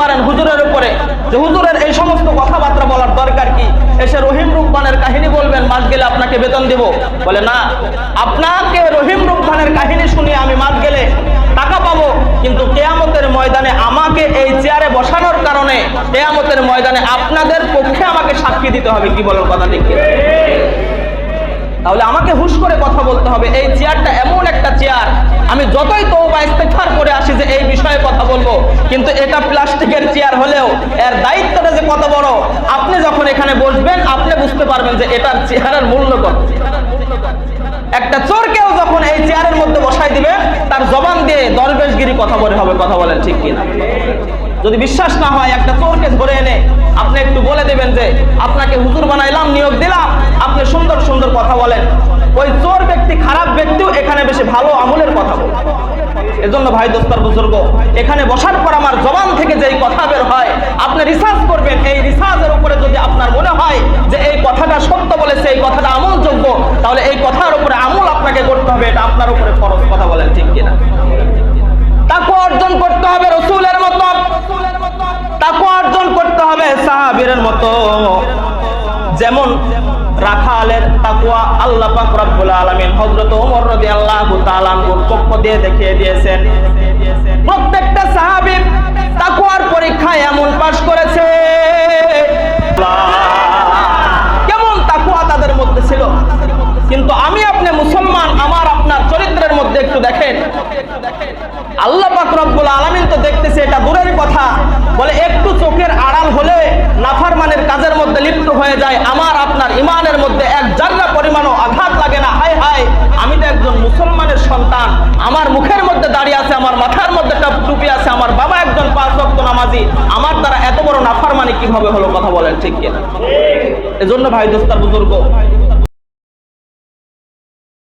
পারেন হুজুরের উপরে যে হুজুরের এই সমস্ত কথাবার্তা বলার দরকার কি, এসে রহিম রুকমানের কাহিনী বলবেন, মাস গেলে আপনাকে বেতন দেব। বলে না, আপনাকে রহিম রুকমানের কাহিনী শুনিয়ে আমি মাস গেলে টাকা পাবো, কিন্তু কিয়ামতের ময়দানে আমাকে এই চেয়ারে বসানোর কারণে কিয়ামতের ময়দানে আপনাদের পক্ষে আমাকে সাক্ষী দিতে হবে। কি বলার কথা ঠিক? তাহলে আমাকে হুশ করে কথা বলতে হবে। এই চেয়ারটা এমন একটা চেয়ার, আমি যতই তওবা ইস্তেগফার করে আসি যে এই বিষয়ে কথা বলবো, কিন্তু এটা প্লাস্টিকের চেয়ার হলেও এর দায়িত্বটা যে কত বড়, আপনি যখন এখানে বসবেন আপনি বুঝতে পারবেন যে এটার চেয়ারের মূল্য কত। একটা চোরকেও যখন এই চেয়ারের মধ্যে বসাই দিবে, তার জবান দিয়ে দরবেশগিরি কথা বলে হবে। কথা বলেন ঠিক কিনা? যদি বিশ্বাস না হয়, একটা চোরকে ধরে এনে আপনি একটু বলে দেবেন যে আপনাকে হুজুর বানাইলাম, নিয়োগ দিলাম, আপনি সুন্দর সুন্দর কথা বলেন, ওই চোর ব্যক্তি, খারাপ ব্যক্তিও এখানে বেশি ভালো আমলের কথা বলে। এজন্য ভাই দোস্তার বুজুর্গ, এখানে বসার পর আমার জবান থেকে যেই কথা বের হয় আপনি রিসার্চ করবেন। এই রিসার্চের উপরে যদি আপনার মনে হয় যে এই কথাটা সত্য বলেছে, এই কথাটা আমলযোগ্য, তাহলে এই কথার উপরে আমল আপনাকে করতে হবে। এটা আপনার উপরে ফরজ। কথা বলেন ঠিক কিনা? তাকওয়া অর্জন করতে হবে রাসূলের মতো, তাকওয়া অর্জন করতে হবে সাহাবীদের মতো। যেমন রাখালের তাকওয়া আল্লাহ পাক রব্বুল আলামিন হযরত ওমর রাদিয়াল্লাহু তাআলা আনহুর পক্ষ দিয়ে দেখিয়ে দিয়েছেন। প্রত্যেকটা সাহাবী তাকওয়ার পরীক্ষায় এমন পাশ করেছে, কেমন তাকওয়া তাদের মধ্যে ছিল। কিন্তু আমি আপনি মুসলমান, আমার আপনার চরিত্রের মধ্যে একটু দেখেন, আল্লাহ পাক রব্বুল আলামিন তো দেখতেছে, এটা দূরের কথা, বলে একটু চোখের আড়াল হলে নাফরমানের কাজের মধ্যে লিপ্ত হয়ে যায়, আমার আপনার ইমানের মধ্যে এক জাররা পরিমাণও আঘাত লাগে না। হায় হায়, আমি তো একজন মুসলমানের সন্তান, আমার মুখের মধ্যে দাঁড়িয়ে আছে, আমার মাথার মধ্যে টুপি আছে, আমার বাবা একজন 5 ওয়াক্ত নামাজি, আমার দ্বারা এত বড় নাফরমানি কিভাবে হলো? কথা বলেন ঠিক কিনা? এজন্য ভাই দোস্তার বুজুর্গ,